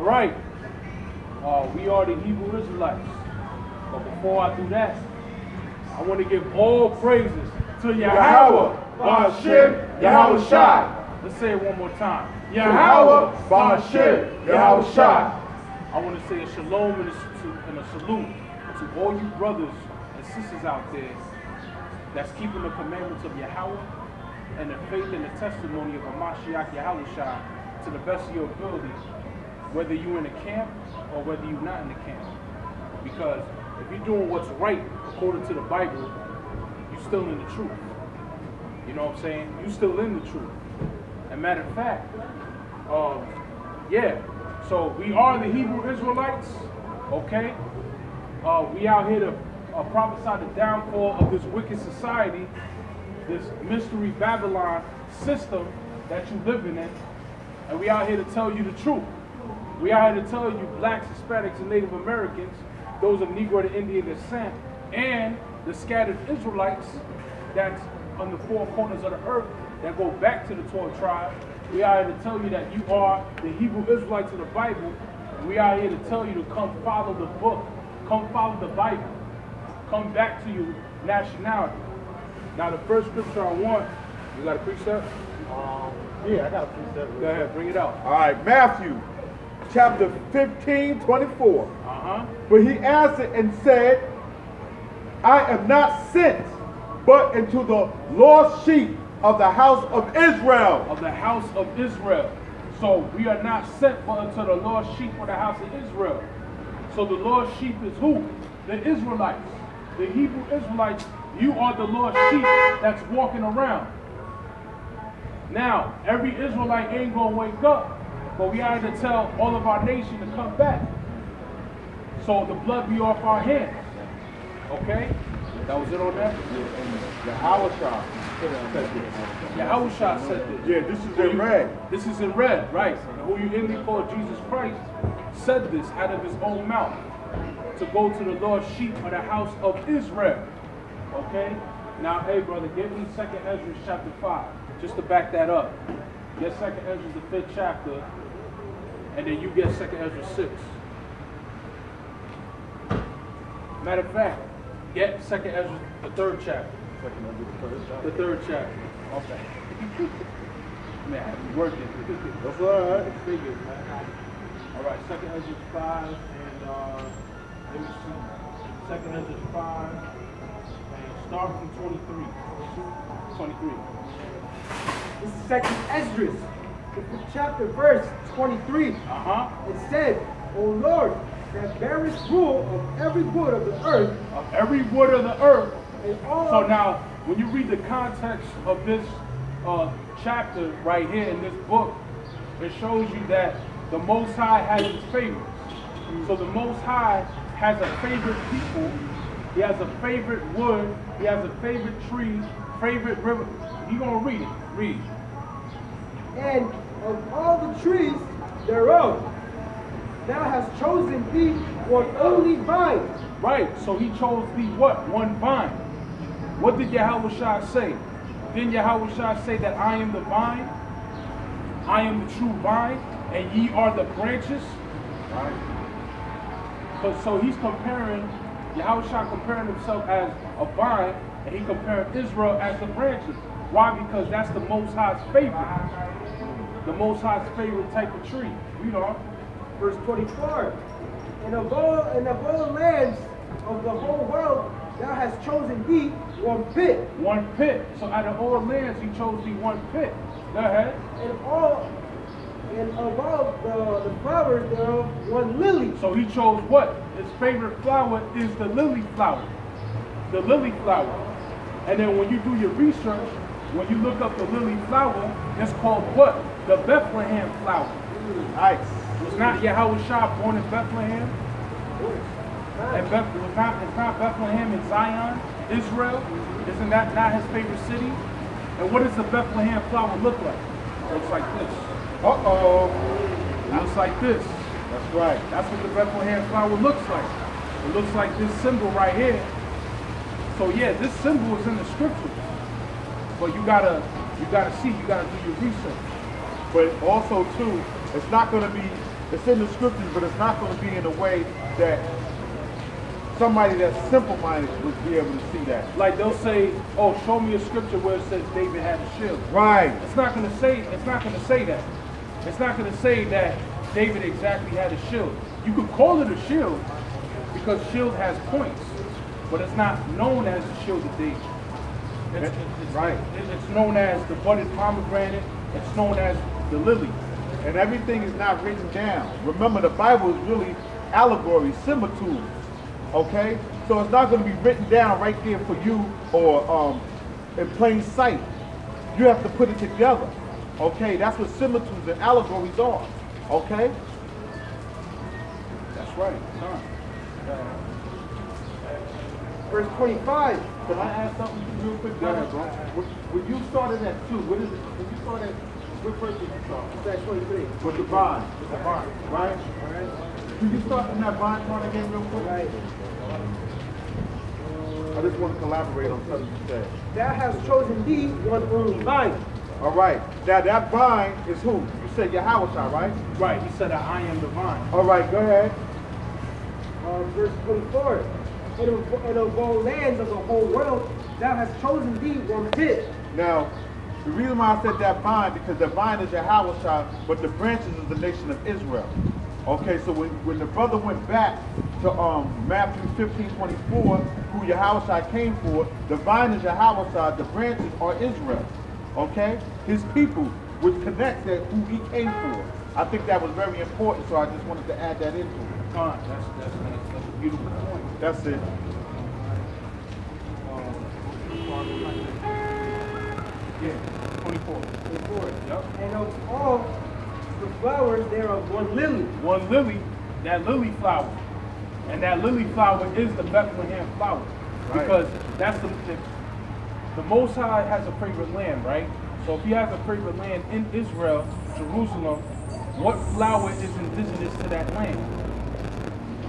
All right. We are the Hebrew Israelites. But before I do that, I want to give all praises to Yahweh, Ba'ashem, Yahweh Shai. Let's say it one more time. Yahweh, Ba'ashem, Yahweh Shai. I want to say a shalom and a salute to all you brothers and sisters out there that's keeping the commandments of Yahweh and the faith and the testimony of Hamashiach Yahweh Shai to the best of your ability, whether you're in the camp or whether you're not in the camp. Because if you're doing what's right according to the Bible, you're still in the truth. You know what I'm saying? You're still in the truth. And matter of fact, so we are the Hebrew Israelites, okay? We out here to prophesy the downfall of this wicked society, this mystery Babylon system that you're living in, and we out here to tell you the truth. We out here to tell you blacks, Hispanics, and Native Americans, those of Negro to Indian descent, and the scattered Israelites that's on the four corners of the earth that go back to the 12 tribes. We are here to tell you that you are the Hebrew Israelites of the Bible, and we are here to tell you to come follow the book, come follow the Bible, come back to your nationality. Now the first scripture I want, you got a precept? Yeah, I got a precept. Go ahead, bring it out. All right, Matthew, chapter 15:24. But he answered and said, I am not sent, but into the lost sheep of the house of Israel. Of the house of Israel. So we are not sent but unto the lost sheep of the house of Israel. So the lost sheep is who? The Israelites. The Hebrew Israelites, you are the lost sheep that's walking around. Now, every Israelite ain't going to wake up, but we are to tell all of our nation to come back. So the blood be off our hands. Okay? That was it on that? Yahweh Shai. Yahweh Shai said this. Yeah, this is in red. This is in red, right. And who you inly call Jesus Christ said this out of his own mouth to go to the lost sheep of the house of Israel. Okay? Now, hey brother, give me 2nd Ezra chapter 5. Just to back that up. Get 2nd Ezra the 5th chapter, and then you get 2nd Ezra 6. Matter of fact, get 2nd Ezra the 3rd chapter. The 3rd chapter. Okay. Man, I be working. That's all right. Figures, man. All right, 2nd Ezra 5, and let me see. 2nd Ezra 5, and start from 23. 23. This is 2nd Ezra, the 5th chapter, verse 23. It said, O Lord, that bearest rule of every wood of the earth. Of every wood of the earth. So of now, when you read the context of this chapter right here in this book, it shows you that the Most High has his favorites. So the Most High has a favorite people. He has a favorite wood. He has a favorite tree, favorite river. You're going to read it. Read. And of all the trees thereof, thou hast chosen thee one only vine. Right, so he chose thee what? One vine. What did Yahweh Shai say? Didn't Yahweh Shai say that I am the vine? I am the true vine, and ye are the branches? Right. So he's comparing, Yahweh Shai comparing himself as a vine, and he comparing Israel as the branches. Why? Because that's the Most High's favorite. The Most High's favorite type of tree. Read on. Verse 24. And of all lands of the whole world, thou hast chosen thee one pit. One pit. So out of all lands, he chose thee one pit. Go ahead. And of all the flowers thereof, one lily. So he chose what? His favorite flower is the lily flower. The lily flower. And then when you do your research, when you look up the lily flower, it's called what? The Bethlehem flower. Nice. Was not Yahweh Shai born in Bethlehem? And it's not Bethlehem in Zion, Israel? Isn't that not his favorite city? And what does the Bethlehem flower look like? It looks like this. It looks like this. That's right. That's what the Bethlehem flower looks like. It looks like this symbol right here. So yeah, this symbol is in the scriptures. But you gotta see, you gotta do your research. But also too, it's not gonna be It's in the scriptures, but it's not going to be in a way that somebody that's simple-minded would be able to see that. Like they'll say, "Oh, show me a scripture where it says David had a shield." Right. It's not going to say. It's not going to say that. It's not going to say that David exactly had a shield. You could call it a shield because shield has points, but it's not known as the shield of David. It's known as the budded pomegranate. It's known as the lily. And everything is not written down. Remember, the Bible is really allegory, similitudes. Okay? So it's not going to be written down right there for you or in plain sight. You have to put it together. Okay? That's what similitudes and allegories are. Okay? That's right. Verse 25. Can I ask something real quick? Go ahead, bro. When you started at 2, what is it? When you started, what verse did you start? Verse 23. With the vine. With the vine. Right? Alright. Can you start from that vine part again real quick? Right. I just want to collaborate on something you said. Thou hast chosen thee one only vine. All right. Now that vine is who? You said Yahweh, right? Right. He said that I am the vine. All right, go ahead. Verse 24. And of all lands of the whole world, thou hast chosen thee one pit. Now, the reason why I said that vine, because the vine is Yahweh, but the branches is the nation of Israel. Okay, so when the brother went back to Matthew 15:24, who Yahweh came for, the vine is Yahweh, the branches are Israel. Okay? His people, which connects that who he came for. I think that was very important, so I just wanted to add that into it. That's a beautiful point. That's it. Yeah, 24. 24. Yep. And of all the flowers thereof one lily. One lily, that lily flower. And that lily flower is the Bethlehem flower. Right. Because that's the Most High has a favorite land, right? So if he has a favorite land in Israel, Jerusalem, what flower is indigenous to that land?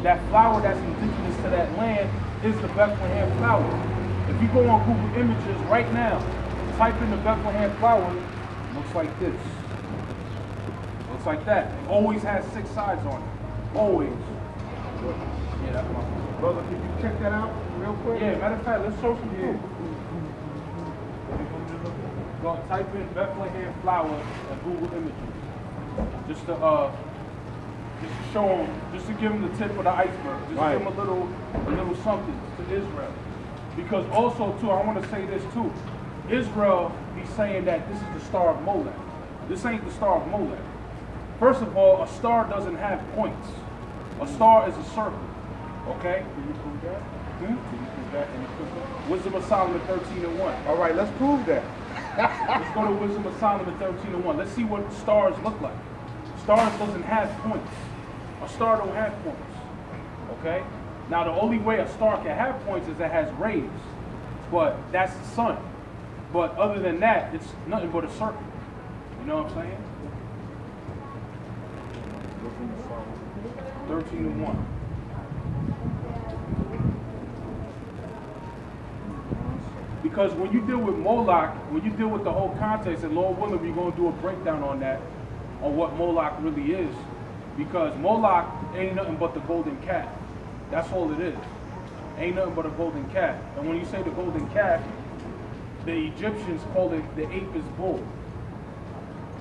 That flower that's indigenous to that land is the Bethlehem flower. If you go on Google Images right now, type in the Bethlehem flower, it looks like this. Looks like that. It always has 6 sides on it. Always. Yeah, that's my fault. Brother, can you check that out real quick? Yeah, matter of fact, let's show some proof. Go type in Bethlehem flower and Google Images. Just to show them, just to give them the tip of the iceberg. Just Right. give them a little something to Israel. Because also too, I want to say this too. Israel be saying that this is the star of Molech. This ain't the star of Molech. First of all, a star doesn't have points. A star is a circle. Okay? Can you prove that? Hmm? Can you prove that in the scripture? Wisdom of Solomon 13:1. All right, let's prove that. Let's go to Wisdom of Solomon 13:1. Let's see what stars look like. Stars doesn't have points. A star don't have points. Okay? Now the only way a star can have points is it has rays. But that's the sun. But other than that, it's nothing but a circle. You know what I'm saying? 13:1. Because when you deal with Moloch, when you deal with the whole context, and Lord willing, we're going to do a breakdown on that, on what Moloch really is. Because Moloch ain't nothing but the golden calf. That's all it is. Ain't nothing but a golden calf. And when you say the golden calf, the Egyptians called it the Apis bull.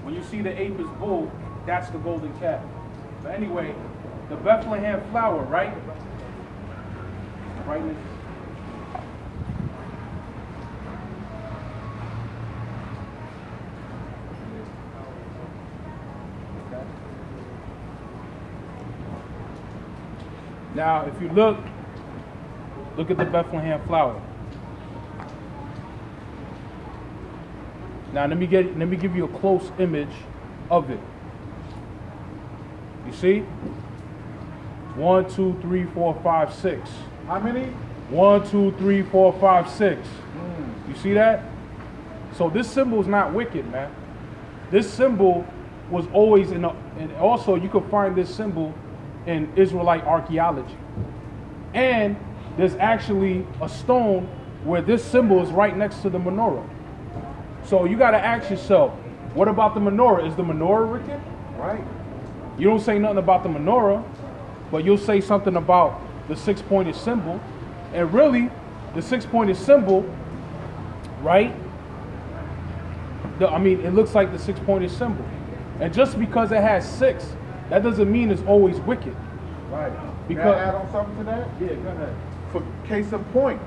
When you see the Apis bull, that's the golden calf. But anyway, the Bethlehem flower, right? Right. Now, if you look at the Bethlehem flower. Now, let me give you a close image of it. You see? 1, 2, 3, 4, 5, 6. How many? 1, 2, 3, 4, 5, 6. You see that? So this symbol is not wicked, man. This symbol was always and also you can find this symbol in Israelite archaeology. And there's actually a stone where this symbol is right next to the menorah. So you got to ask yourself, what about the menorah? Is the menorah wicked? Right. You don't say nothing about the menorah, but you'll say something about the six-pointed symbol. And really, the six-pointed symbol, right? It looks like the six-pointed symbol. And just because it has six, that doesn't mean it's always wicked. Right. Because, may I add on something to that? Yeah, go ahead. For case in point,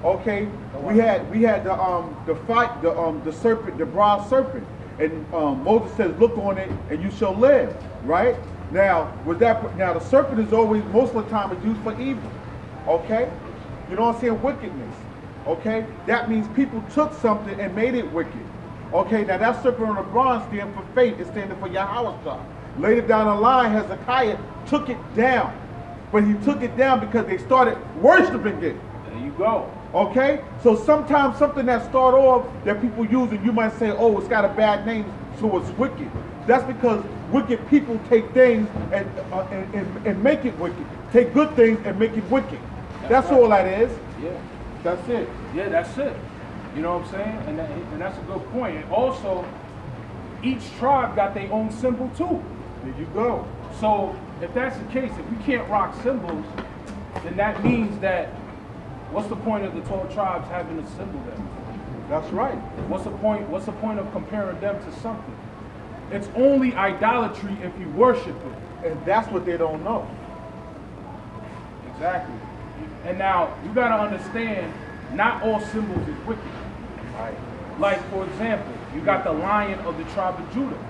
okay, we had the serpent, the bronze serpent, and Moses says, "Look on it, and you shall live." Right? Now, the serpent is always, most of the time, it's used for evil. Okay, you know what I'm saying? Wickedness. Okay, that means people took something and made it wicked. Okay, now that serpent on the bronze stands for faith. It's standing for Yahweh. Later down the line, Hezekiah took it down. But he took it down because they started worshiping it. There you go. Okay? So sometimes something that start off that people use, and you might say, oh, it's got a bad name, so it's wicked. That's because wicked people take things and make it wicked. Take good things and make it wicked. That's right. All that is. Yeah. That's it. Yeah, that's it. You know what I'm saying? And that's a good point. And also, each tribe got their own symbol too. There you go. So if that's the case, if we can't rock symbols, then that means that what's the point of the 12 tribes having a symbol then? That's right. What's the point? What's the point of comparing them to something? It's only idolatry if you worship it. And that's what they don't know. Exactly. And now you gotta understand, not all symbols is wicked. Right. Like for example, you got the lion of the tribe of Judah.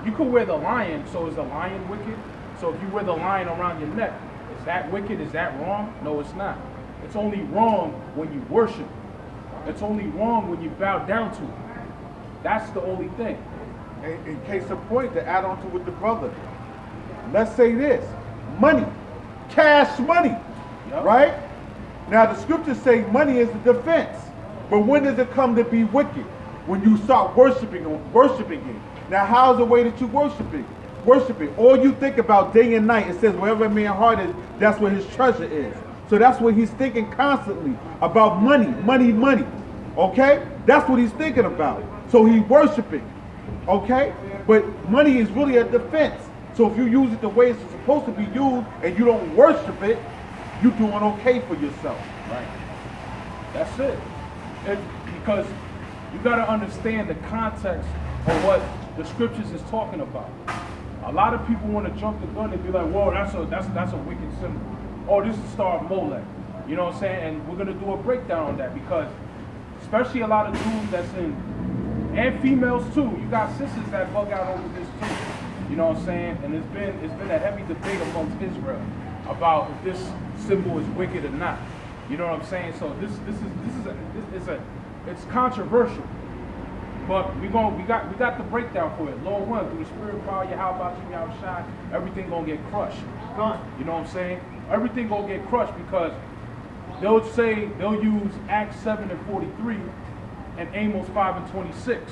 You could wear the lion, so is the lion wicked? So if you wear the lion around your neck, is that wicked? Is that wrong? No, it's not. It's only wrong when you worship it. It's only wrong when you bow down to it. That's the only thing. In case of point, to add on to with the brother, let's say this: money, cash money, Yep. right? Now the scriptures say money is the defense, but when does it come to be wicked? When you start worshiping it. Now, how's the way that you worship it? All you think about day and night. It says wherever a man's heart is, that's where his treasure is. So that's what he's thinking constantly about: money, money, money. Okay, that's what he's thinking about. So he's worshiping. Okay, but money is really a defense. So if you use it the way it's supposed to be used and you don't worship it, you're doing okay for yourself. Right. That's it. Because you got to understand the context of what the scriptures is talking about. A lot of people want to jump the gun and be like, "Whoa, that's a wicked symbol." Oh, this is the star of Molech. You know what I'm saying? And we're gonna do a breakdown on that because, especially a lot of dudes that's in, and females too. You got sisters that bug out over this too. You know what I'm saying? And it's been a heavy debate amongst Israel about if this symbol is wicked or not. You know what I'm saying? So it's controversial. But we got the breakdown for it. Lord willing, through the spirit power, Yahweh, Yahweh, everything gonna get crushed. You know what I'm saying? Everything gonna get crushed because they'll use Acts 7 and 43 and Amos 5 and 26.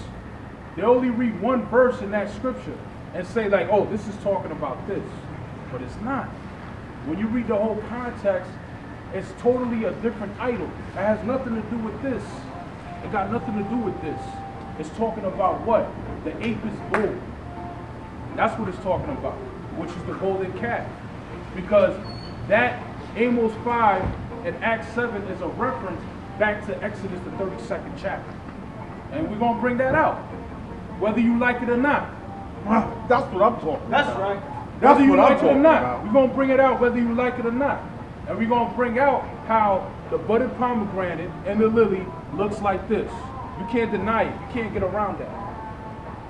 They only read one verse in that scripture and say like, oh, this is talking about this. But it's not. When you read the whole context, it's totally a different idol. It has nothing to do with this. It got nothing to do with this. It's talking about what? The apis bull. That's what it's talking about, which is the golden calf. Because that Amos 5 and Acts 7 is a reference back to Exodus, the 32nd chapter. And we're going to bring that out, whether you like it or not. That's what I'm talking about. That's right. Whether you like it or not. We're going to bring it out whether you like it or not. And we're going to bring out how the budded pomegranate and the lily looks like this. You can't deny it. You can't get around that.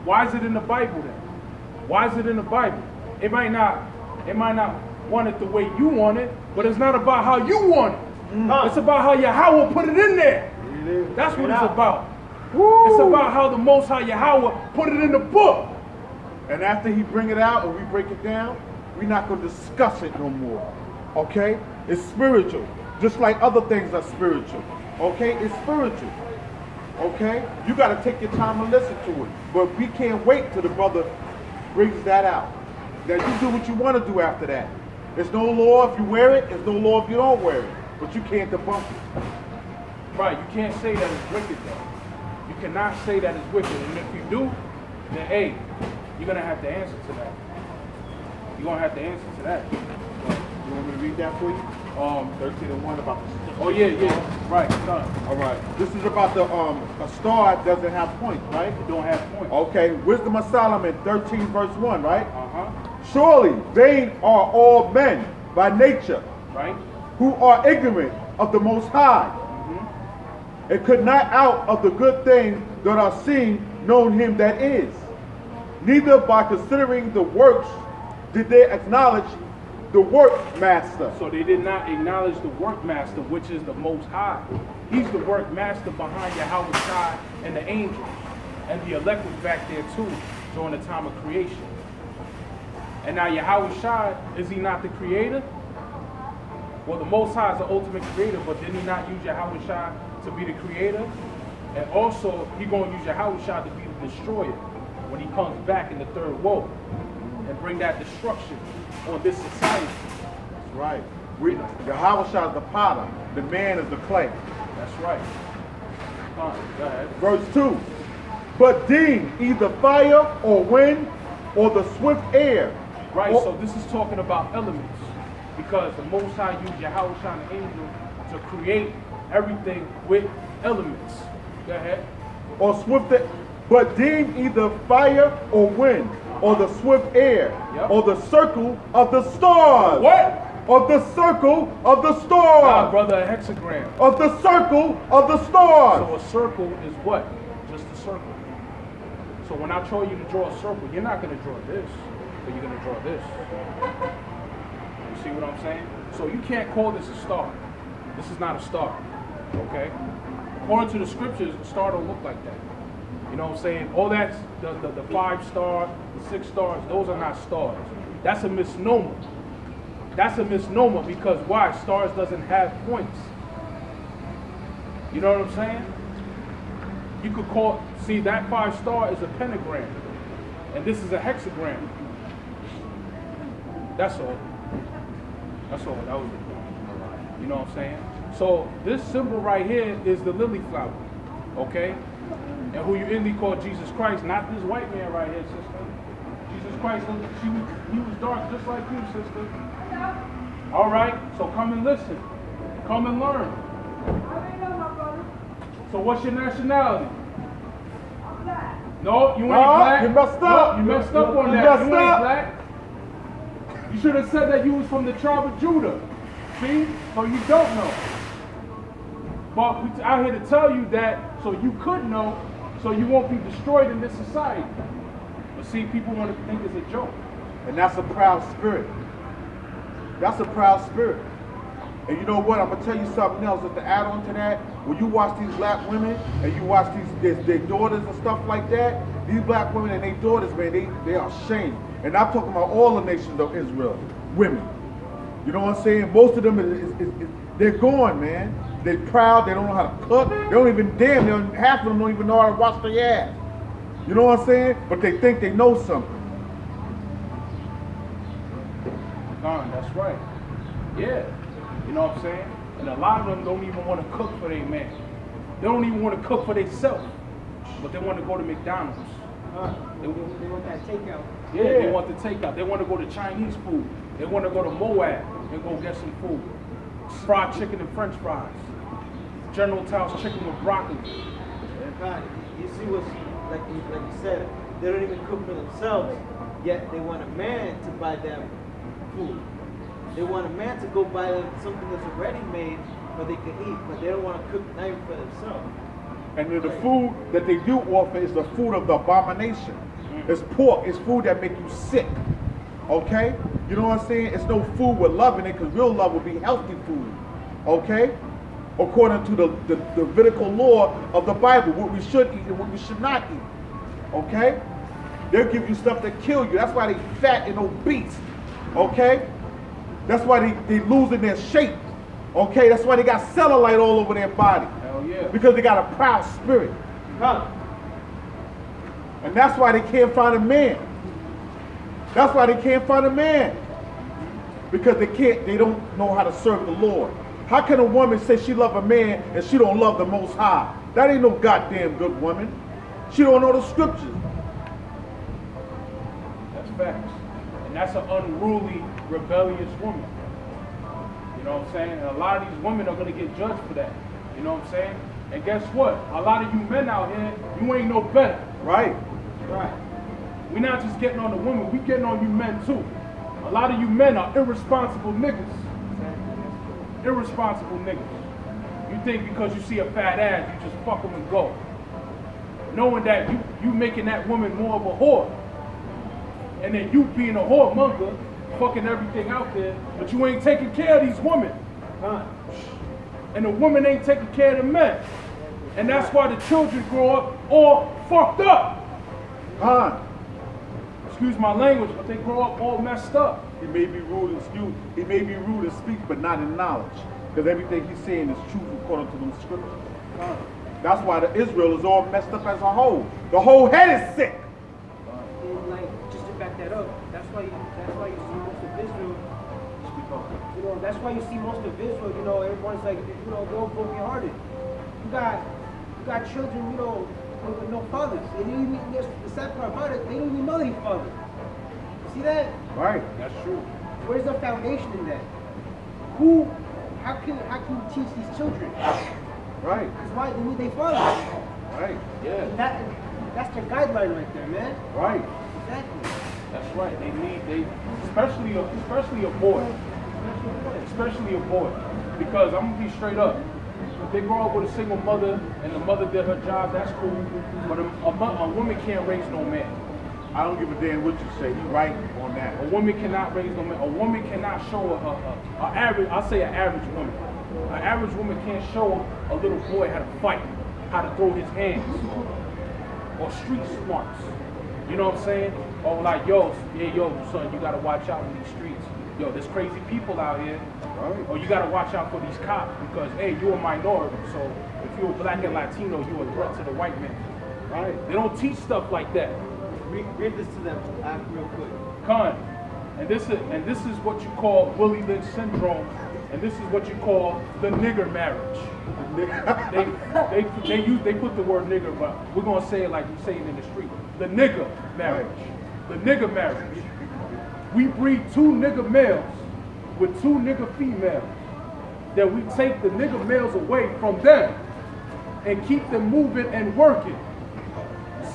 Why is it in the Bible then? Why is it in the Bible? It might not want it the way you want it, but it's not about how you want it. It's about how Yahweh put it in there. That's what it's about. Woo. It's about how the Most High Yahweh put it in the book. And after he bring it out and we break it down, we're not going to discuss it no more. Okay? It's spiritual. Just like other things are spiritual. Okay? It's spiritual. Okay? You got to take your time and listen to it. But we can't wait till the brother brings that out. Now you do what you want to do after that. There's no law if you wear it. There's no law if you don't wear it. But you can't debunk it. Right. You can't say that it's wicked though. You cannot say that it's wicked. And if you do, then hey, you're going to have to answer to that. You're going to have to answer to that. You want me to read that for you? 13:1 about the star. Oh, yeah. Right, son. All right. This is about the a star doesn't have points, right? It don't have points. Okay. Wisdom of Solomon 13 verse 1, right? Uh-huh. Surely vain are all men by nature, Right? who are ignorant of the Most High, and could not out of the good things that are seen known him that is. Neither by considering the works did they acknowledge the workmaster. So they did not acknowledge the workmaster, which is the Most High. He's the workmaster behind Yahweh Shai and the angels. And the elect was back there too during the time of creation. And now Yahweh Shai, is he not the creator? Well, the Most High is the ultimate creator, but did he not use Yahweh Shai to be the creator? And also, he's going to use Yahweh Shai to be the destroyer when he comes back in the third woe and bring that destruction on this society. That's right. Yahweh Shai is the potter, the man is the clay. That's right. Go ahead. Verse 2. But deem either fire or wind or the swift air. Right, or, so this is talking about elements. Because the Most High used Yahweh Shai and the angel to create everything with elements. Go ahead. or swift, but deem either fire or wind, or the swift air, or the circle of the stars. What? Of the circle of the stars. Nah, brother, a hexagram. Of the circle of the stars. So a circle is what? Just a circle. So when I tell you to draw a circle, you're not going to draw this, but you're going to draw this. You see what I'm saying? So you can't call this a star. This is not a star. Okay? According to the scriptures, a star don't look like that. You know what I'm saying? All that's the 5 stars, the 6 stars, those are not stars. That's a misnomer. That's a misnomer because why? Stars doesn't have points. You know what I'm saying? You could call, see that 5 star is a pentagram. And this is a hexagram. That's all. That's all. That was it. You know what I'm saying? So this symbol right here is the lily flower. Okay? And who you inly call Jesus Christ, not this white man right here, sister. Jesus Christ, he was dark just like you, sister. All right, so come and listen. Come and learn. So what's your nationality? No, you ain't black. You messed up. No, you messed up on You that. messed You ain't up. black. You should have said that you was from the tribe of Judah. See? So you don't know. But we out here to tell you that so you could know, so you won't be destroyed in this society. But see, people want to think it's a joke. And that's a proud spirit. That's a proud spirit. And you know what? I'm going to tell you something else just to add on to that. When you watch these black women and you watch their daughters and stuff like that, these black women and their daughters, man, they are ashamed. And I'm talking about all the nations of Israel, women. You know what I'm saying? Most of them, they're gone, man. They're proud. They don't know how to cook. They don't even half of them don't even know how to wash their ass. You know what I'm saying? But they think they know something. That's right. Yeah. You know what I'm saying? And a lot of them don't even want to cook for their man. They don't even want to cook for themselves. But they want to go to McDonald's. They want that takeout. Yeah, they want the takeout. They want to go to Chinese food. They want to go to Moab and go get some food. Fried chicken and French fries. General Tso's chicken with broccoli. God, you see what's like you said, they don't even cook for themselves, yet they want a man to buy them food. They want a man to go buy them something that's already made where they can eat, but they don't want to cook not even for themselves. And then the food that they do offer is the food of the abomination. It's pork. It's food that make you sick. Okay? You know what I'm saying? It's no food with love in it, because real love would be healthy food. Okay? According to the Levitical law of the Bible, what we should eat and what we should not eat. Okay? They'll give you stuff that kill you. That's why they fat and obese. Okay? That's why they losing their shape. Okay? That's why they got cellulite all over their body. Hell yeah. Because they got a proud spirit. Huh? And that's why they can't find a man. That's why they can't find a man. Because they don't know how to serve the Lord. How can a woman say she love a man and she don't love the Most High? That ain't no goddamn good woman. She don't know the scriptures. That's facts. And that's an unruly, rebellious woman. You know what I'm saying? And a lot of these women are going to get judged for that. You know what I'm saying? And guess what? A lot of you men out here, you ain't no better. Right. Right. We're not just getting on the women, we getting on you men too. A lot of you men are irresponsible niggas. Irresponsible niggas. You think because you see a fat ass, you just fuck them and go. Knowing that you making that woman more of a whore. And then you being a whoremonger, fucking everything out there, but you ain't taking care of these women. And the woman ain't taking care of the men. And that's why the children grow up all fucked up. Excuse my language, but they grow up all messed up. He may be rude in speech, but not in knowledge. Because everything he's saying is true according to them scriptures. That's why the Israel is all messed up as a whole. The whole head is sick. And like, just to back that up, that's why you see most of Israel. You know, that's why you see most of Israel. You know, everyone's like, you know, they're all broken-hearted. You got children, you know, with no fathers. They didn't even. The sad part about it, they don't even know their father. See that? Right. That's true. Where's the foundation in that? How can you teach these children? Right. Because why they need their father? Right. Yeah. That's their guideline right there, man. Right. Exactly. That's right. Especially a boy. Especially a boy. Because I'm gonna be straight up. If they grow up with a single mother and the mother did her job, that's cool. But a woman can't raise no man. I don't give a damn what you say. You're right on that. A woman cannot raise no man. A woman cannot show an average woman. An average woman can't show a little boy how to fight, how to throw his hands, or street smarts. You know what I'm saying? Or like, yo, son, you gotta watch out in these streets. Yo, there's crazy people out here. Right. Or you gotta watch out for these cops because, hey, you're a minority. So if you're black and Latino, you're a threat to the white man. Right. They don't teach stuff like that. Read this to them real quick. And this is what you call Willie Lynch syndrome, and this is what you call the nigger marriage. they put the word nigger, but we're gonna say it like we say it in the street. The nigger marriage. The nigger marriage. We breed 2 nigger males with 2 nigger females. Then we take the nigger males away from them and keep them moving and working.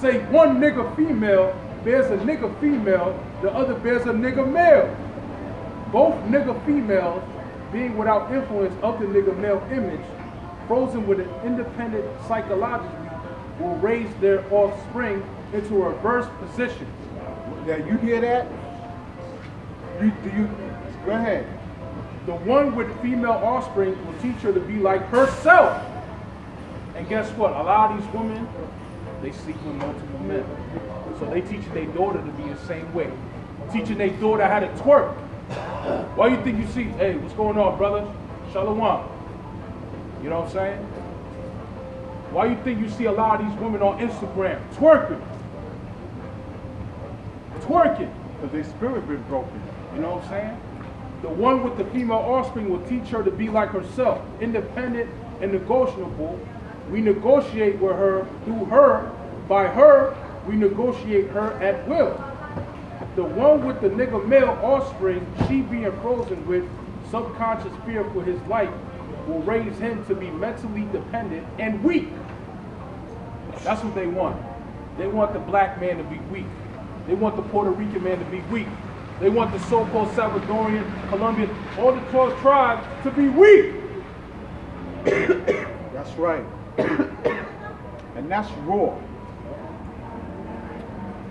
Say one nigger female bears a nigger female, the other bears a nigger male. Both nigger females, being without influence of the nigger male image, frozen with an independent psychologically, will raise their offspring into a reverse position. Now you hear that? Go ahead. The one with female offspring will teach her to be like herself. And guess what? A lot of these women, they sleep with multiple men. So they teaching their daughter to be the same way. Teaching their daughter how to twerk. Why you think you see, hey, what's going on, brother? Shalom. You know what I'm saying? Why you think you see a lot of these women on Instagram twerking? Twerking. Because their spirit been broken. You know what I'm saying? The one with the female offspring will teach her to be like herself, independent and negotiable. We negotiate with her, through her, by her, we negotiate her at will. The one with the nigger male offspring, she being frozen with subconscious fear for his life, will raise him to be mentally dependent and weak. That's what they want. They want the black man to be weak. They want the Puerto Rican man to be weak. They want the so-called Salvadorian, Colombian, all the 12 tribes to be weak. That's right. And that's raw.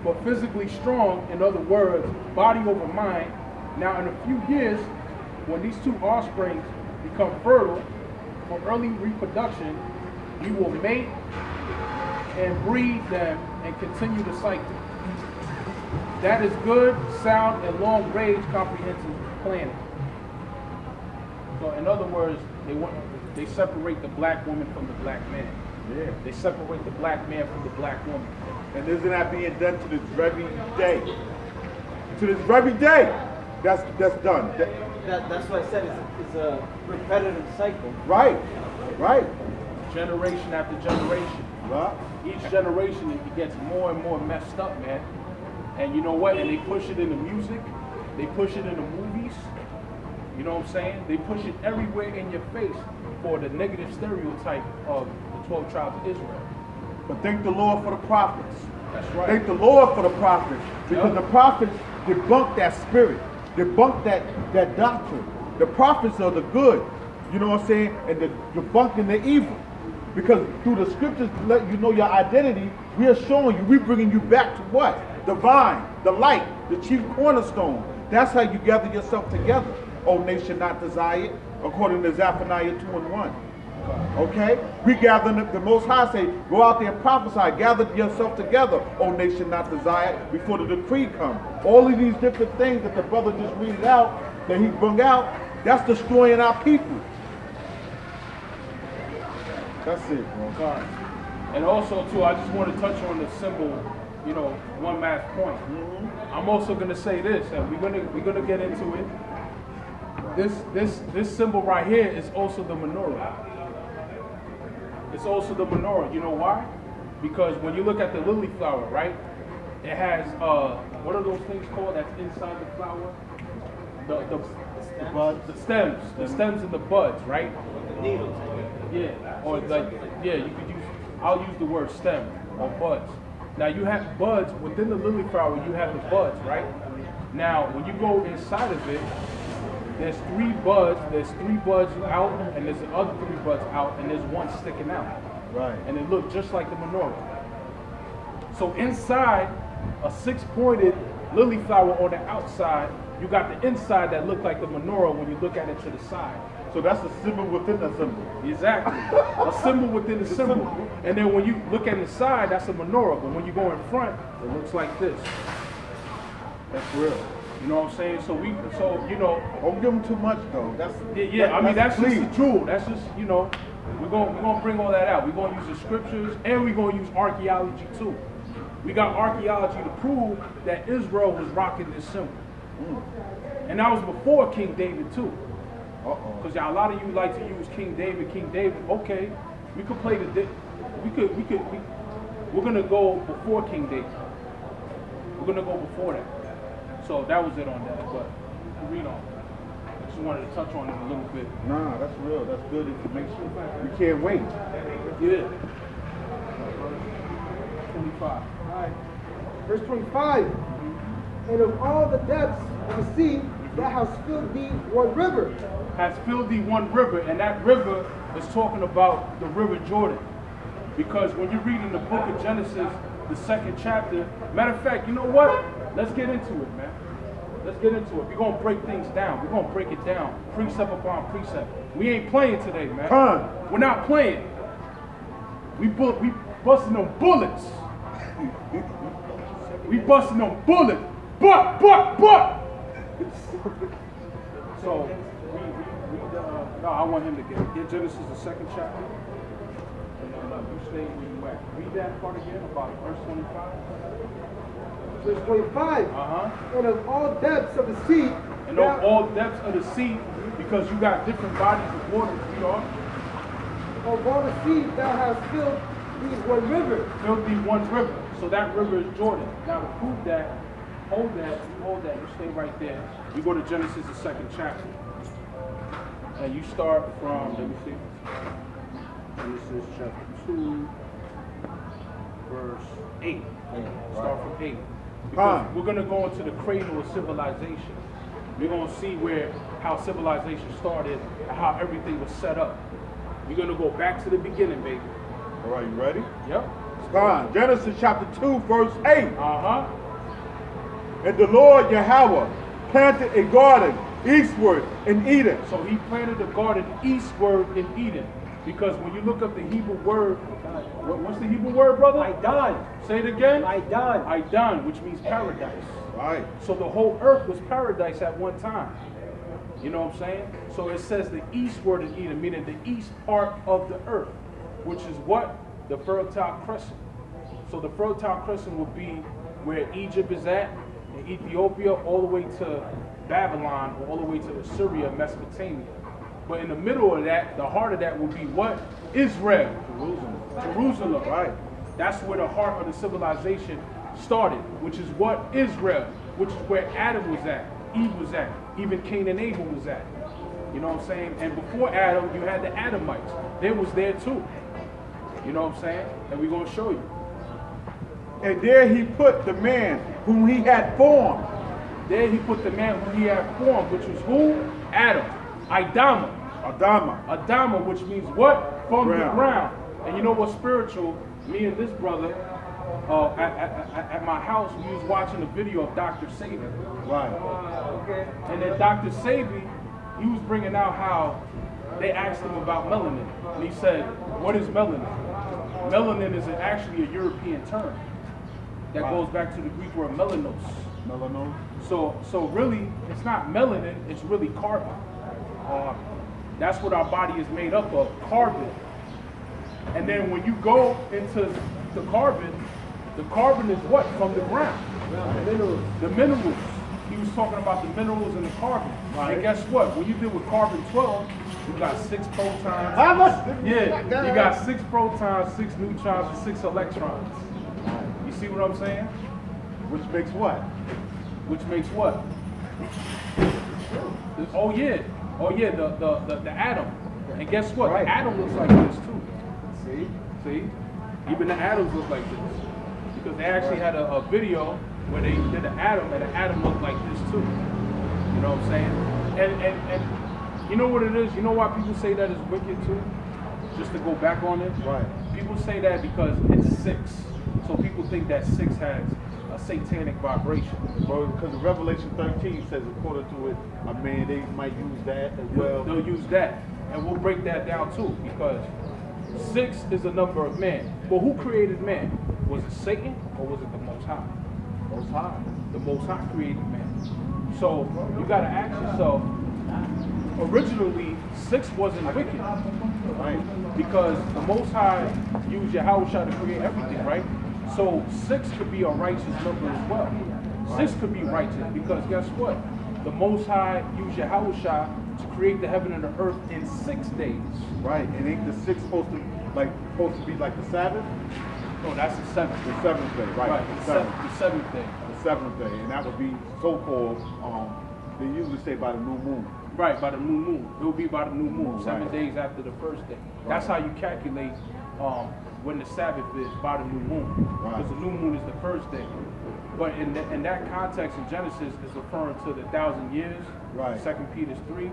But physically strong, in other words, body over mind. Now in a few years, when these 2 offsprings become fertile for early reproduction, we will mate and breed them and continue the cycle. That is good, sound, and long-range comprehensive planning. So in other words, they separate the black woman from the black man. Yeah. They separate the black man from the black woman. And isn't that being done to this very day? To this very day, that's done. That's why I said it's a repetitive cycle. Right. Generation after generation. Right. Each generation, it gets more and more messed up, man. And you know what? And they push it in the music. They push it in the movies. You know what I'm saying? They push it everywhere in your face for the negative stereotype of the 12 tribes of Israel. But thank the Lord for the prophets. That's right. Thank the Lord for the prophets. Because the prophets debunk that spirit, debunk that doctrine. The prophets are the good, you know what I'm saying? And the debunking the evil. Because through the scriptures to let you know your identity, we are showing you, we're bringing you back to what? The vine, the light, the chief cornerstone. That's how you gather yourself together. O nation not desired, according to Zephaniah 2:1. Okay? We gather, the Most High say, go out there and prophesy, gather yourself together, O nation not desired, before the decree comes. All of these different things that the brother just read out, that he brung out, that's destroying our people. That's it, bro. Right. And also, too, I just want to touch on the symbol, you know, one last point. I'm also going to say this, and we're gonna get into it. This symbol right here is also the menorah. It's also the menorah. You know why? Because when you look at the lily flower, right? It has what are those things called that's inside the flower? The stems and the buds, right? The needles. Yeah, or like, yeah, you could use, I'll use the word stem or buds. Now you have buds, within the lily flower you have the buds, right? Now when you go inside of it, there's three buds out, and there's the other 3 buds out, and there's one sticking out. Right. And it looked just like the menorah. So inside, a 6-pointed lily flower on the outside, you got the inside that looked like the menorah when you look at it to the side. So that's a symbol within the symbol. Exactly. A symbol within the symbol. And then when you look at the side, that's a menorah. But when you go in front, it looks like this. That's real. You know what I'm saying? So you know. Don't give them too much though. That's That's just a jewel. That's just, you know, we're gonna bring all that out. We're gonna use the scriptures, and we're gonna use archaeology too. We got archaeology to prove that Israel was rocking this symbol. And that was before King David too. Because a lot of you like to use King David. Okay, we could play we're gonna go before King David. We're gonna go before that. So that was it on that, but read on. I just wanted to touch on it a little bit. Nah, that's real. That's good information. We can't wait. Yeah. 25. All right. Verse 25. And of all the depths of the sea, thou hast filled thee one river. Has filled thee one river, and that river is talking about the river Jordan. Because when you read in the book of Genesis, the 2nd chapter, matter of fact, you know what? Let's get into it, man. Let's get into it. We're going to break things down. We're going to break it down, precept upon precept. We ain't playing today, man. We're not playing. We busting them bullets. We busting them bullets. But. So, no, I want him to get Genesis, the 2nd chapter. And then you stay where you at. Read that part again, about verse 25. Verse 25. And of all depths of the sea. And of all depths of the sea, because you got different bodies of water, we are. Of all the sea, thou hast filled thee one river. Filled thee one river. So that river is Jordan. Now to prove that, hold that, you stay right there. You go to Genesis, the 2nd chapter. And you start from, let me see. Genesis chapter 2, verse 8. Start from 8. Because we're going to go into the cradle of civilization. We're going to see how civilization started and how everything was set up. We're going to go back to the beginning, baby. All right, you ready? Yep. Genesis chapter 2, verse 8. And the Lord Yahweh planted a garden eastward in Eden. So he planted a garden eastward in Eden. Because when you look up the Hebrew word, what's the Hebrew word, brother? Aidan. Say it again. Aidan. Aidan, which means paradise. Right. So the whole earth was paradise at one time. You know what I'm saying? So it says the eastward in Eden, meaning the east part of the earth, which is what? The Fertile Crescent. So the Fertile Crescent will be where Egypt is at, in Ethiopia, all the way to Babylon, or all the way to Assyria, Mesopotamia. But in the middle of that, the heart of that will be what? Israel. Jerusalem. Right. That's where the heart of the civilization started, which is what? Israel, which is where Adam was at. Eve was at. Even Cain and Abel was at. You know what I'm saying? And before Adam, you had the Adamites. They was there too. You know what I'm saying? And we're going to show you. And there he put the man whom he had formed. There he put the man whom he had formed, which was who? Adam. Adama. Adama, which means what? From the ground. And you know what's spiritual? Me and this brother, at my house, we was watching a video of Dr. Sabi. Right. Okay. And then Dr. Sabi, he was bringing out how they asked him about melanin. And he said, what is melanin? Melanin is actually a European term that goes back to the Greek word melanos. Melanos. So really, it's not melanin, it's really carbon. That's what our body is made up of, carbon. And then when you go into the carbon is what? From the ground. The minerals. He was talking about the minerals and the carbon. Right. And guess what? When you deal with carbon-12, you got 6 protons. How much? Yeah, you got 6 protons, 6 neutrons, and 6 electrons. You see what I'm saying? Which makes what? Which makes what? Oh yeah, the atom. And guess what? Right. The atom looks like this too. See? Even the atoms look like this. Because they actually had a video where they did an atom, and the atom looked like this too. You know what I'm saying? And you know what it is? You know why people say that is wicked too? Just to go back on it. Right. People say that because it's 6. So people think that 6 has a satanic vibration. Well, because Revelation 13 says, according to it, I mean, they might use that as well. They'll use that. And we'll break that down too, because 6 is the number of man. But who created man? Was it Satan or was it the Most High? Most High. The Most High created man. So you got to ask yourself, originally 6 wasn't wicked. Right. Because the Most High used Yahweh to create everything, right? So 6 could be a righteous number as well. 6 could be righteous because guess what? The Most High used Yahweh to create the heaven and the earth in 6 days. Right. And ain't the 6 supposed to be like the Sabbath? No, that's the 7th. The 7th day, right? The 7th day. The 7th day, and that would be so-called. They usually say by the new moon. Right, by the new moon. It will be by the new moon, 7 right. days after the first day. That's how you calculate when the Sabbath is, by the new moon. Because the new moon is the first day. But in that context in Genesis is referring to the 1,000 years, right. 2 Peter 3.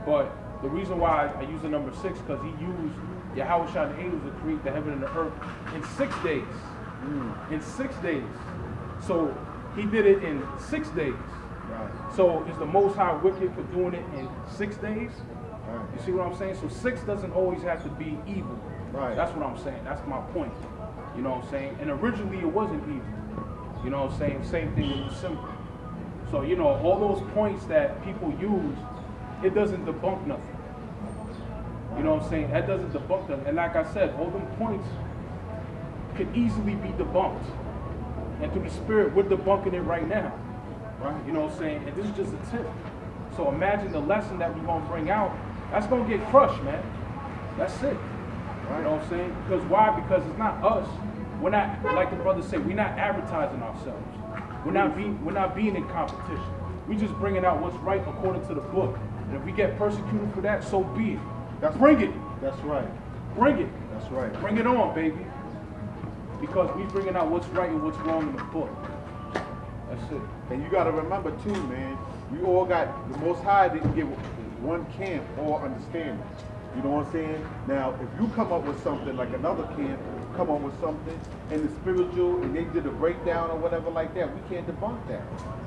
But the reason why I use the number 6 because he used Yahweh and the angels to create the heaven and the earth in 6 days. In 6 days. So he did it in 6 days. Right. So is the Most High wicked for doing it in 6 days? Right. You see what I'm saying? So 6 doesn't always have to be evil. Right. That's what I'm saying. That's my point. You know what I'm saying? And originally it wasn't evil. You know what I'm saying? Same thing with the symbol. So, you know, all those points that people use, it doesn't debunk nothing. You know what I'm saying? That doesn't debunk them. And like I said, all them points could easily be debunked. And through the Spirit, we're debunking it right now. Right? You know what I'm saying? And this is just a tip. So imagine the lesson that we're going to bring out. That's going to get crushed, man. That's it. Right. You know what I'm saying? Because why? Because it's not us. We're not, like the brother said, we're not advertising ourselves. We're not being in competition. We're just bringing out what's right according to the book. And if we get persecuted for that, so be it. Bring it. That's right. Bring it. That's right. Bring it on, baby. Because we bringing out what's right and what's wrong in the book. That's it. And you got to remember too, man. We all got the Most High didn't give one camp all understanding. You know what I'm saying? Now, if you come up with something like another camp, come up with something in the spiritual, and they did a breakdown or whatever like that, we can't debunk that.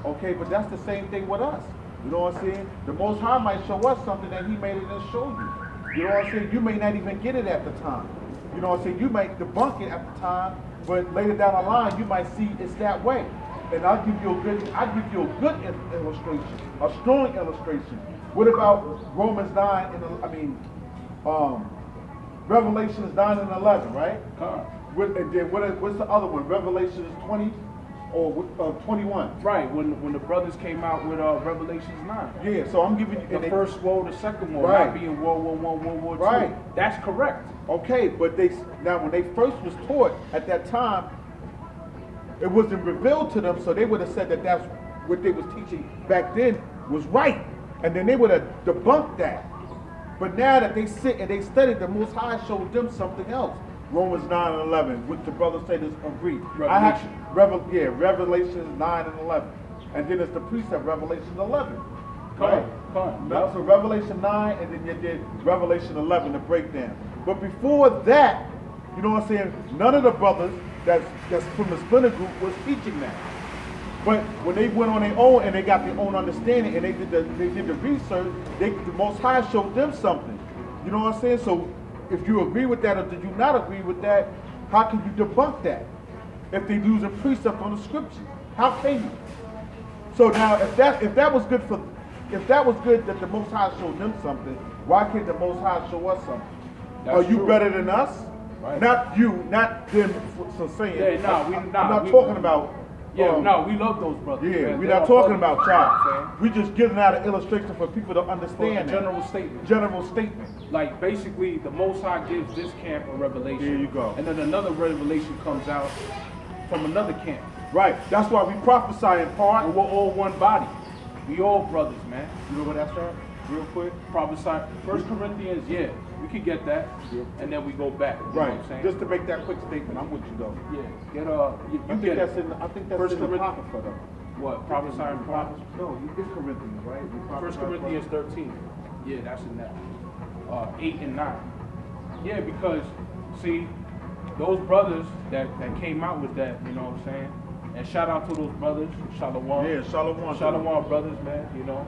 Okay, but that's the same thing with us. You know what I'm saying? The Most High might show us something that He made it and show you. You know what I'm saying? You may not even get it at the time. You know what I'm saying? You might debunk it at the time, but later down the line, you might see it's that way. And I'll give you a good illustration, a strong illustration. What about Romans 9 and Revelations 9 and 11, right? And then what's the other one? Revelations 20 or 21. Right, when the brothers came out with Revelations 9. Yeah, so I'm giving you the first woe, the second woe, right. Not being World War I, World War II. Right. That's correct. Okay, but now when they first was taught at that time, it wasn't revealed to them, so they would have said that that's what they was teaching back then was right. And then they would have debunked that. But now that they sit and they study, the Most High showed them something else. Romans 9 and 11, which the brothers say is agreed. Revelation 9 and 11. And then it's the precept, Revelation 11. Right? Fine. So Revelation 9 and then you did Revelation 11, the breakdown. But before that, you know what I'm saying, none of the brothers that's from the splinter group was teaching that. But when they went on their own and they got their own understanding and they did the research, the Most High showed them something. You know what I'm saying? So if you agree with that or did you not agree with that, how can you debunk that? If they lose a precept on the scripture, how can you? So now if that was good that the Most High showed them something, why can't the Most High show us something? That's Are you true. better than us? Right. Not you, not them for saying. Yeah, I'm not talking about. No, we love those brothers. Yeah, man. we're They not are talking brothers, about you know what I'm y'all. We're just giving out an illustration for people to understand. General statement. General statement. Like basically, the Most High gives this camp a revelation. There you go. And then another revelation comes out from another camp. Right. That's why we prophesy in part. And we're all one body. We all brothers, man. You know what that's at? Real quick. Prophesy. 1 Corinthians, yeah, we could get that. And then we go back. You know Right. what I'm saying? Just to make that quick statement, I'm with you though. Yeah. Get you I think get that's it. I think that's First in the Corinthians- Apocrypha though. What? Prophesy and prophets? No, it's Corinthians, right? We 1 prophesy Corinthians 13. Yeah, that's in that. 8 and 9. Yeah, because see, those brothers that came out with that, you know what I'm saying? And shout out to those brothers, Shalom. Yeah, Shalom. Shalom brothers, man, you know.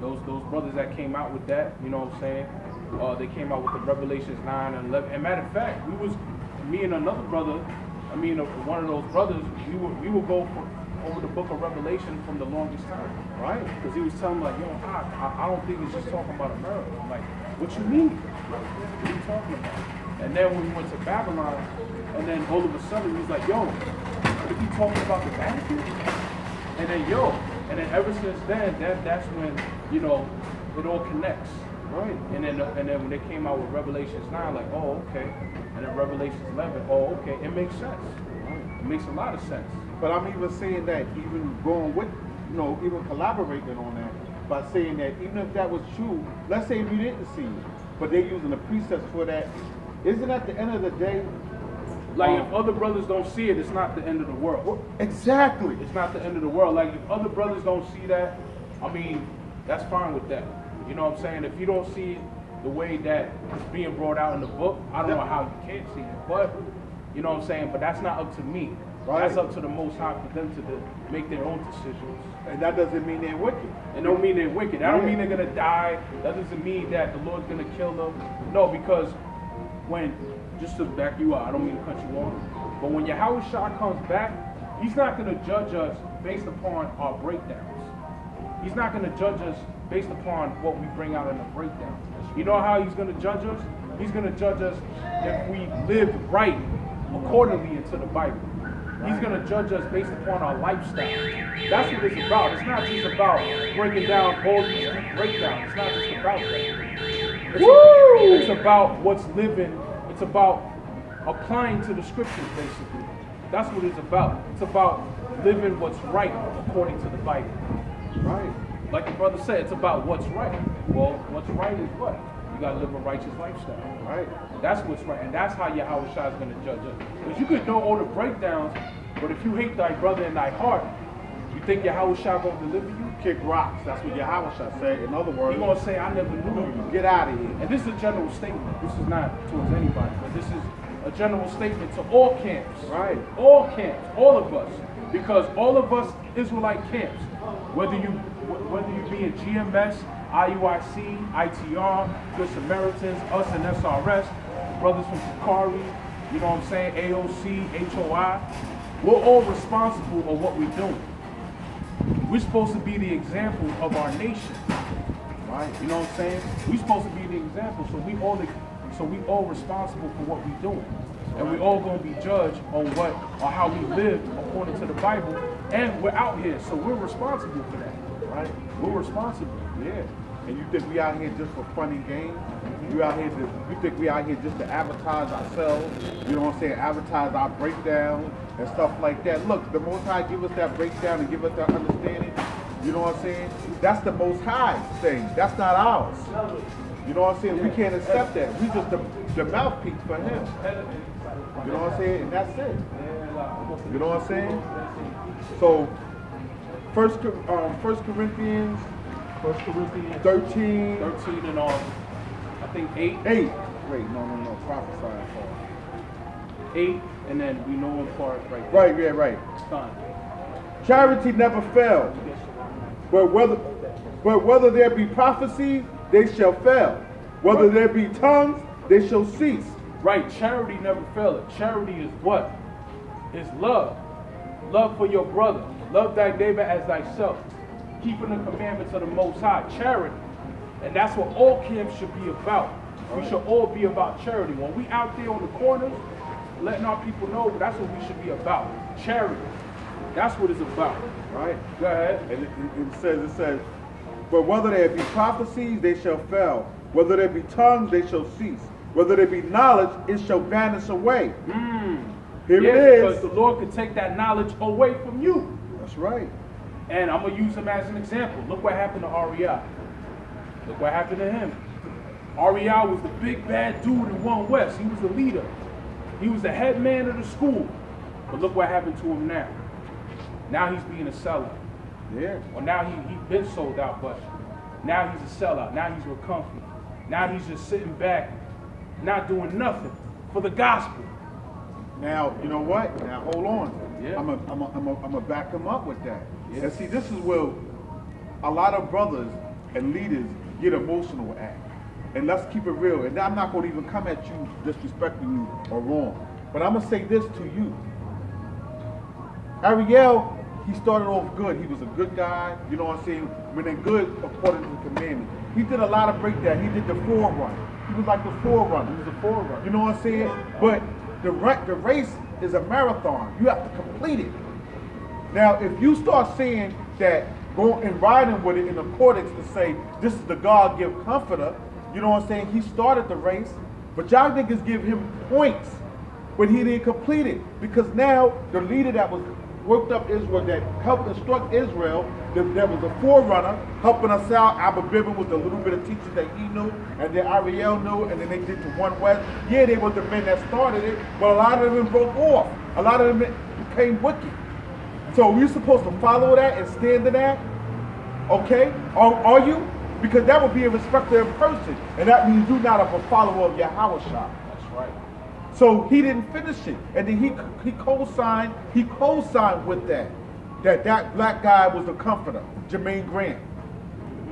Those brothers that came out with that, you know what I'm saying? They came out with the Revelations 9 and 11. And matter of fact, me and another brother, one of those brothers, we would go over the book of Revelation from the longest time. Right. Because he was telling me, like, yo, I don't think it's just talking about America. I'm like, what you mean? What are you talking about? And then when we went to Babylon, and then all of a sudden he was like, yo, is he talking about the Vatican? And then ever since then, that's when, you know, it all connects. Right. And then when they came out with Revelations 9, like, oh, okay. And then Revelations 11, oh, okay. It makes sense. It makes a lot of sense. But I'm even saying that, even going with, you know, even collaborating on that, by saying that even if that was true, let's say we didn't see it, but they're using the precepts for that, isn't at the end of the day, Like, if other brothers don't see it, it's not the end of the world. exactly. It's not the end of the world. Like, if other brothers don't see that, I mean, that's fine with that. You know what I'm saying? If you don't see it the way that it's being brought out in the book, I don't know how you can't see it. But, you know what I'm saying? But that's not up to me. Right. That's up to the Most High for them to make their own decisions. And that doesn't mean they're wicked. It don't mean they're wicked. That don't mean they're gonna die. That doesn't mean that the Lord's gonna kill them. No, because just to back you up, I don't mean to cut you off, but when Yahweh Shah comes back, he's not gonna judge us based upon our breakdowns. He's not gonna judge us based upon what we bring out in the breakdown. You know how he's gonna judge us? He's gonna judge us if we live right accordingly into the Bible. He's going to judge us based upon our lifestyle. That's what it's about. It's not just about breaking down all these deep breakdowns. It's not just about that. It's about what's living. It's about applying to the scriptures, basically. That's what it's about. It's about living what's right according to the Bible. Right. Like the brother said, it's about what's right. Well, what's right is what? You got to live a righteous lifestyle. Right. That's what's right. And that's how Yahweh Shah is going to judge us. Because you could know all the breakdowns, but if you hate thy brother in thy heart, you think Yahweh Shah going to deliver you? Kick rocks. That's what Yahweh Shah said. In other words, He's going to say, I never knew you. get out of here. And this is a general statement. This is not towards anybody, but this is a general statement to all camps. Right. All camps. All of us. Because all of us Israelite camps, whether you be in GMS, IUIC, ITR, Good Samaritans, us and SRS, brothers from Sakari, you know what I'm saying, AOC, HOI, we're all responsible for what we're doing. We're supposed to be the example of our nation. Right? You know what I'm saying? We're supposed to be the example, so we all responsible for what we're doing. And we all gonna be judged on how we live according to the Bible, and we're out here, so we're responsible for that. Right? We're responsible. Yeah. And you think we out here just for fun and games? You think we out here just to advertise ourselves? You know what I'm saying? Advertise our breakdown and stuff like that. Look, the Most High give us that breakdown and give us that understanding You know what I'm saying? That's the Most High thing. That's not ours. You know what I'm saying? We can't accept that. We just the mouthpiece for him. You know what I'm saying? And that's it. You know what I'm saying? So, First Corinthians 13 and all. I think 8. 8. Wait, no. Prophesying part. 8, and then we know in part right there. Right, yeah, right. Fine. Charity never fails. But whether there be prophecy, they shall fail. Whether there be tongues, they shall cease. Right, charity never fails. Charity is what? It's love. Love for your brother. Love thy neighbor as thyself. Keeping the commandments of the Most High. Charity. And that's what all camps should be about. We should all be about charity. When we out there on the corners, letting our people know that's what we should be about. Charity. That's what it's about. Right? Go ahead. And it says, but whether there be prophecies, they shall fail. Whether there be tongues, they shall cease. Whether there be knowledge, it shall vanish away. Here it is. Because the Lord could take that knowledge away from you. That's right. And I'm going to use him as an example. Look what happened to Ariel. Look what happened to him. Ariel was the big bad dude in One West. He was the leader. He was the head man of the school. But look what happened to him now. Now he's being a sellout. Yeah. Well, now he's been sold out, but now he's a sellout. Now he's real comfy. Now he's just sitting back, not doing nothing for the gospel. Now, you know what? Now, hold on. Yeah. I'm gonna back him up with that. Yeah. And see, this is where a lot of brothers and leaders get emotional at. And let's keep it real. And I'm not going to even come at you disrespecting you or wrong. But I'm going to say this to you. Ariel, he started off good. He was a good guy. You know what I'm saying? When they're good according to the commandment. He did a lot of breakdown. He did the forerunner. He was like the forerunner. He was a forerunner. You know what I'm saying? But the race is a marathon. You have to complete it. Now, if you start saying that, going and riding with it in accordance to say, this is the God-given comforter, you know what I'm saying? He started the race, but y'all niggas give him points, but he didn't complete it. Because now, the leader that was worked up Israel, that helped instruct Israel, there was a forerunner helping us out. Abba Bibin was a little bit of teaching that he knew, and then Ariel knew, and then they did the One West. Yeah, they were the men that started it, but a lot of them broke off. A lot of them became wicked. So we're supposed to follow that and stand to that? Okay? Are you? Because that would be a respecter in person. And that means you're not a follower of Yahweh Shah. That's right. So he didn't finish it. And then he co-signed with that. That black guy was the comforter, Jermaine Grant.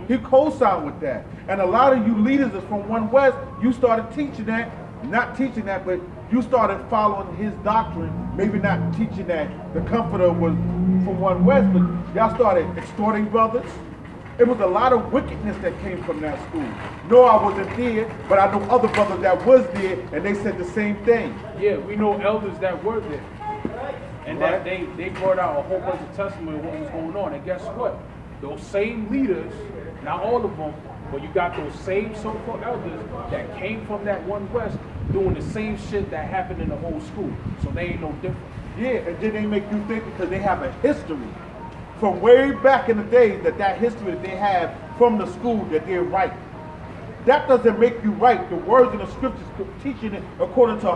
He co-signed with that. And a lot of you leaders is from One West, you started teaching that, not teaching that, but you started following his doctrine, maybe not teaching that the comforter was from One West, but y'all started extorting brothers. It was a lot of wickedness that came from that school. No, I wasn't there, but I know other brothers that was there, and they said the same thing. Yeah, we know elders that were there. And that they brought out a whole bunch of testimony of what was going on. And guess what? Those same leaders, not all of them, but you got those same so-called elders that came from that One West doing the same shit that happened in the whole school. So they ain't no different. Yeah, and then they make you think because they have a history from way back in the day that history that they have from the school that they're right. That doesn't make you right. The words in the scriptures teaching it according to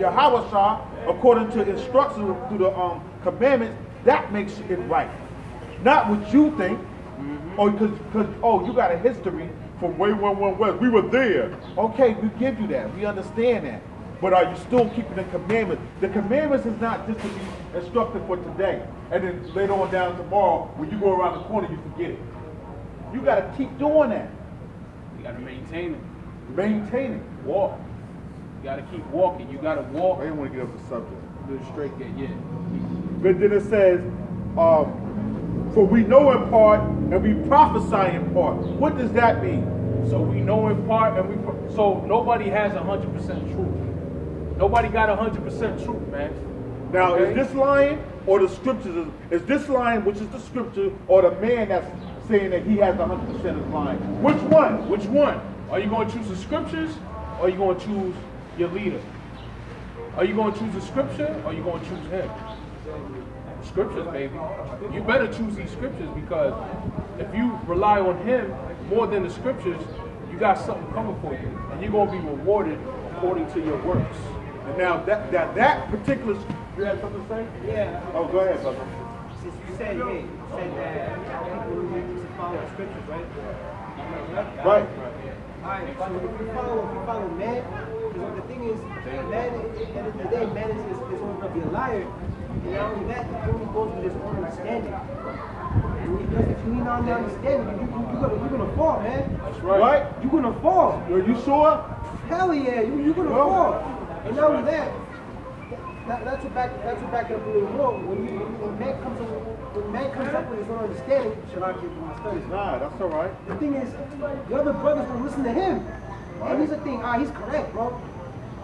Yahweh Shah, according to instructions through the commandments, that makes it right. Not what you think, or because you got a history from way One West. We were there. Okay, we give you that. We understand that. But are you still keeping the commandments? The commandments is not just to be instructed for today, and then later on down tomorrow, when you go around the corner, you forget it. You got to keep doing that. You got to maintain it. Maintain it. Walk. You got to keep walking. You got to walk. I didn't want to get off the subject. Do the straight gate, yeah. But then it says, for we know in part and we prophesy in part. What does that mean? So we know in part, and so nobody has 100% truth. Nobody got 100% truth, man. Now, okay? Is this lying or the scriptures? Is this lying, which is the scripture, or the man that's saying that he has 100% is lying? Which one? Which one? Are you going to choose the scriptures, or are you going to choose your leader? Are you going to choose the scripture, or are you going to choose him? Scriptures, baby. You better choose these scriptures because if you rely on him more than the scriptures, you got something coming for you. And you're going to be rewarded according to your works. And now that particular, you had something to say? Yeah. Oh, go ahead, brother. Since you said, hey, you said that people need to follow the scriptures, right? Right. Alright, so if you follow man, because the thing is, man, at the end of the day, man is always going to be a liar. And not only that, it only goes with his own understanding. Because if you lean on the understanding, you're gonna fall, man. That's right. Right? You're gonna fall. Are you sure? Hell yeah, you're gonna fall. And not only that, that's what back it up a little more. When man comes up with his own understanding, shall I give him my studies? Nah, that's all right. The thing is, the other brothers don't listen to him. And he's the thing, he's correct, bro.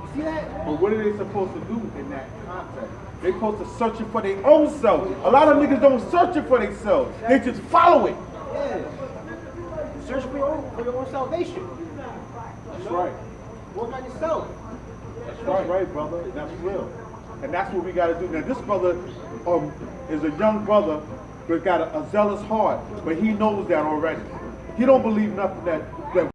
You see that? But what are they supposed to do in that context? They're supposed to search it for their own self. A lot of niggas don't search it for themselves. They just follow it. Yeah. Search for your own salvation. That's right. Work on yourself. That's right, brother. That's real. And that's what we got to do. Now, this brother is a young brother, but got a zealous heart. But he knows that already. He don't believe nothing that